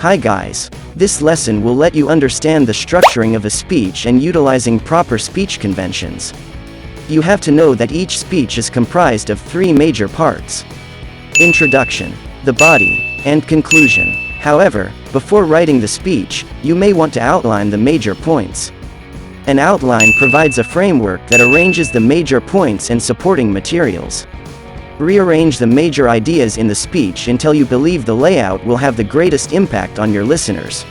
Hi guys. This lesson will let you understand the structuring of a speech and utilizing proper speech conventions. You have to know that each speech is comprised of three major parts: introduction, the body, and conclusion. However, before writing the speech, you may want to outline the major points. An outline provides a framework that arranges the major points and supporting materials. Rearrange the major ideas in the speech until you believe the layout will have the greatest impact on your listeners.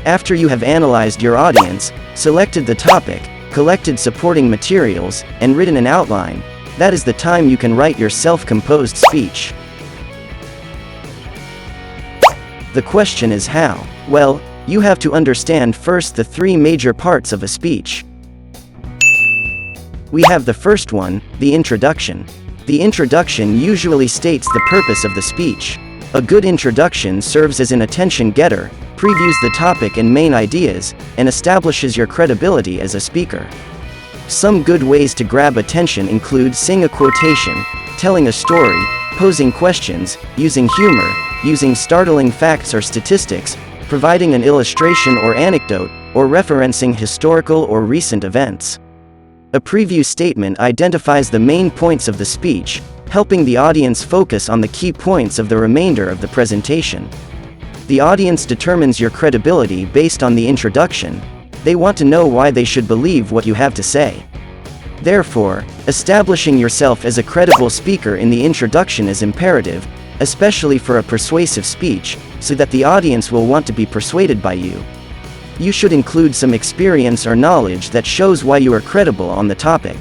After you have analyzed your audience, selected the topic, collected supporting materials, and written an outline, that is the time you can write your self-composed speech. The question is how? Well, you have to understand first the three major parts of a speech. We have the first one, the introduction. The introduction usually states the purpose of the speech. A good introduction serves as an attention getter, previews the topic and main ideas, and establishes your credibility as a speaker. Some good ways to grab attention include saying a quotation, telling a story, posing questions, using humor, using startling facts or statistics, providing an illustration or anecdote, or referencing historical or recent events. A preview statement identifies the main points of the speech, helping the audience focus on the key points of the remainder of the presentation. The audience determines your credibility based on the introduction. They want to know why they should believe what you have to say. Therefore, establishing yourself as a credible speaker in the introduction is imperative, especially for a persuasive speech, so that the audience will want to be persuaded by you. You should include some experience or knowledge that shows why you are credible on the topic.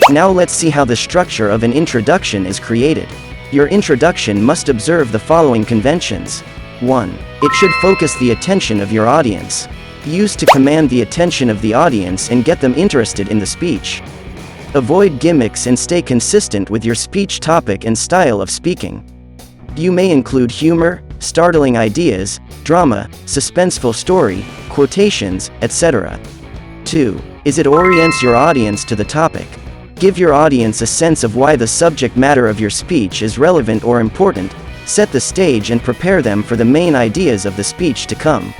Now let's see how the structure of an introduction is created. Your introduction must observe the following conventions. 1. It should focus the attention of your audience. Use to command the attention of the audience and get them interested in the speech. Avoid gimmicks and stay consistent with your speech topic and style of speaking. You may include humor, startling ideas, drama, suspenseful story, quotations, etc. 2. It orients your audience to the topic. Give your audience a sense of why the subject matter of your speech is relevant or important, set the stage and prepare them for the main ideas of the speech to come.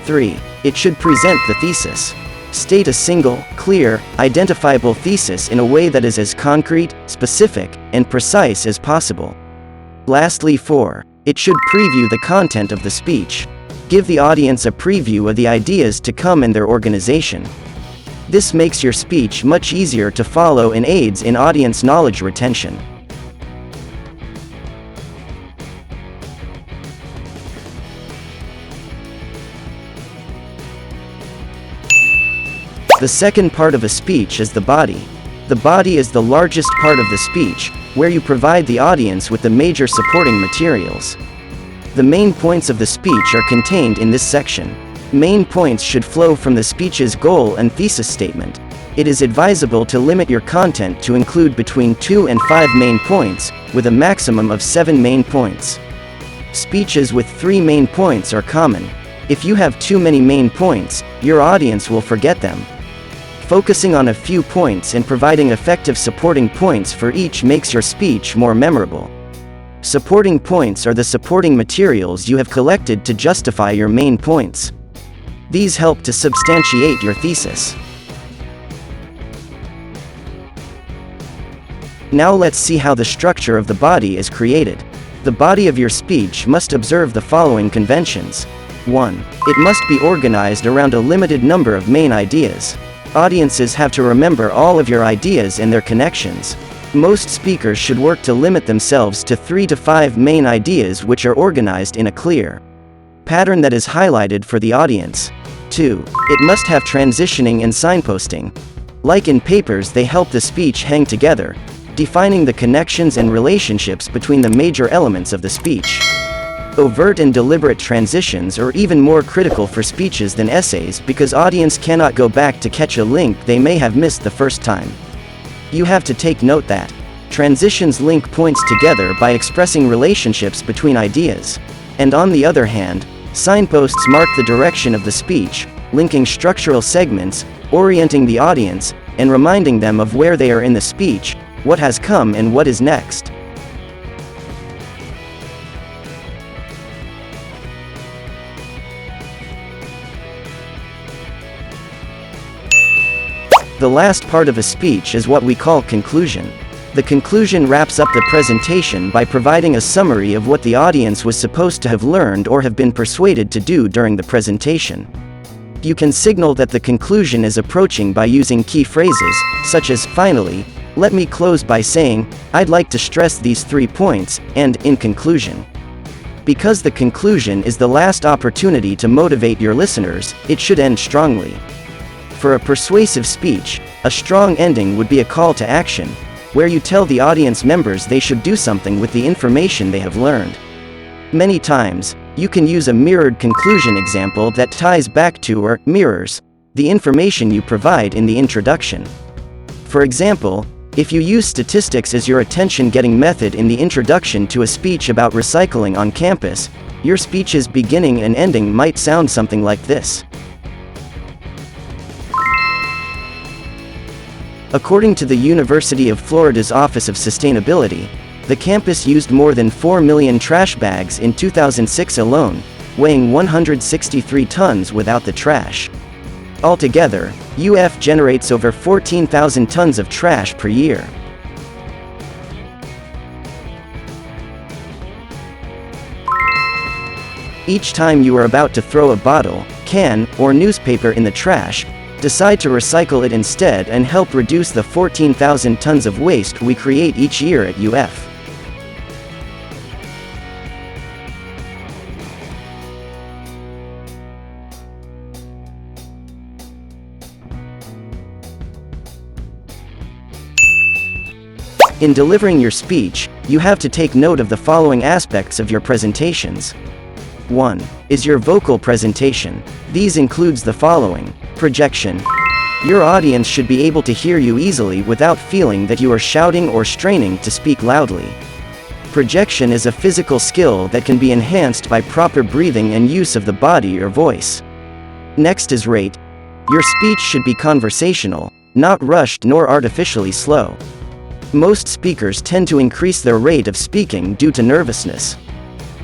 3. It should present the thesis. State a single, clear, identifiable thesis in a way that is as concrete, specific, and precise as possible. Lastly, 4. It should preview the content of the speech. Give the audience a preview of the ideas to come in their organization. This makes your speech much easier to follow and aids in audience knowledge retention. The second part of a speech is the body. The body is the largest part of the speech, where you provide the audience with the major supporting materials. The main points of the speech are contained in this section. Main points should flow from the speech's goal and thesis statement. It is advisable to limit your content to include between 2 and 5 main points, with a maximum of 7 main points. Speeches with 3 main points are common. If you have too many main points, your audience will forget them. Focusing on a few points and providing effective supporting points for each makes your speech more memorable. Supporting points are the supporting materials you have collected to justify your main points. These help to substantiate your thesis. Now let's see how the structure of the body is created. The body of your speech must observe the following conventions. 1. It must be organized around a limited number of main ideas. Audiences have to remember all of your ideas and their connections. Most speakers should work to limit themselves to 3 to 5 main ideas which are organized in a clear pattern that is highlighted for the audience. 2. It must have transitioning and signposting. Like in papers, they help the speech hang together, defining the connections and relationships between the major elements of the speech. Overt and deliberate transitions are even more critical for speeches than essays because audience cannot go back to catch a link they may have missed the first time. You have to take note that transitions link points together by expressing relationships between ideas, and on the other hand, signposts mark the direction of the speech, linking structural segments, orienting the audience, and reminding them of where they are in the speech, what has come and what is next. The last part of a speech is what we call conclusion. The conclusion wraps up the presentation by providing a summary of what the audience was supposed to have learned or have been persuaded to do during the presentation. You can signal that the conclusion is approaching by using key phrases, such as, "Finally, let me close by saying, I'd like to stress these 3 points," and "in conclusion." Because the conclusion is the last opportunity to motivate your listeners, it should end strongly. For a persuasive speech, a strong ending would be a call to action, where you tell the audience members they should do something with the information they have learned. Many times, you can use a mirrored conclusion example that ties back to or mirrors the information you provide in the introduction. For example, if you use statistics as your attention-getting method in the introduction to a speech about recycling on campus, your speech's beginning and ending might sound something like this. According to the University of Florida's Office of Sustainability, the campus used more than 4 million trash bags in 2006 alone, weighing 163 tons without the trash. Altogether, UF generates over 14,000 tons of trash per year. Each time you are about to throw a bottle, can, or newspaper in the trash, decide to recycle it instead and help reduce the 14,000 tons of waste we create each year at UF. In delivering your speech, you have to take note of the following aspects of your presentations. 1. Is your vocal presentation. These includes the following. Projection. Your audience should be able to hear you easily without feeling that you are shouting or straining to speak loudly. Projection is a physical skill that can be enhanced by proper breathing and use of the body or voice. Next is rate. Your speech should be conversational, not rushed nor artificially slow. Most speakers tend to increase their rate of speaking due to nervousness.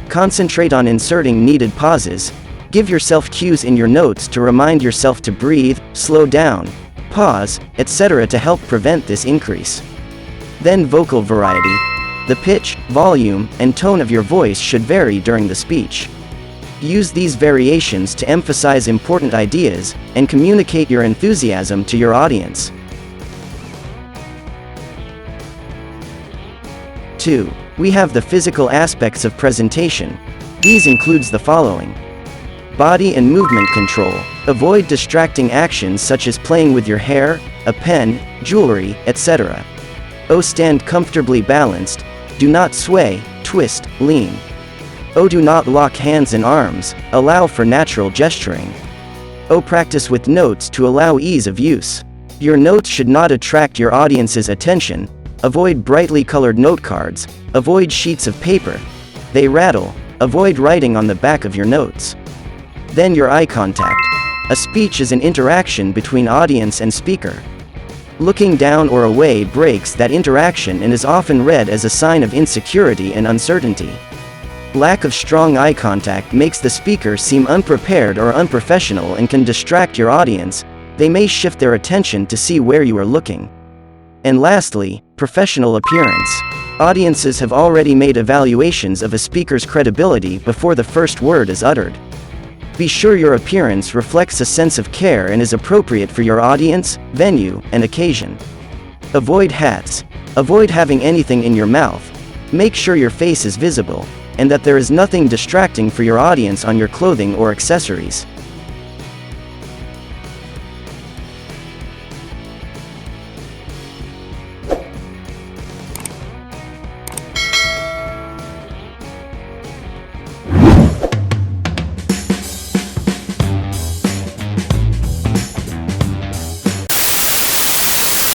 Concentrate on inserting needed pauses. Give yourself cues in your notes to remind yourself to breathe, slow down, pause, etc. to help prevent this increase. Then vocal variety. The pitch, volume, and tone of your voice should vary during the speech. Use these variations to emphasize important ideas and communicate your enthusiasm to your audience. 2. We have the physical aspects of presentation. These includes the following. Body and movement control. Avoid distracting actions such as playing with your hair, a pen, jewelry, etc. O. Stand comfortably balanced. Do not sway, twist, lean. O. Do not lock hands and arms. Allow for natural gesturing. O. Practice with notes to allow ease of use. Your notes should not attract your audience's attention. Avoid brightly colored note cards. Avoid sheets of paper. They rattle. Avoid writing on the back of your notes. Then your eye contact. A speech is an interaction between audience and speaker. Looking down or away breaks that interaction and is often read as a sign of insecurity and uncertainty. Lack of strong eye contact makes the speaker seem unprepared or unprofessional and can distract your audience. They may shift their attention to see where you are looking. And lastly, professional appearance. Audiences have already made evaluations of a speaker's credibility before the first word is uttered. Be sure your appearance reflects a sense of care and is appropriate for your audience, venue, and occasion. Avoid hats. Avoid having anything in your mouth. Make sure your face is visible, and that there is nothing distracting for your audience on your clothing or accessories.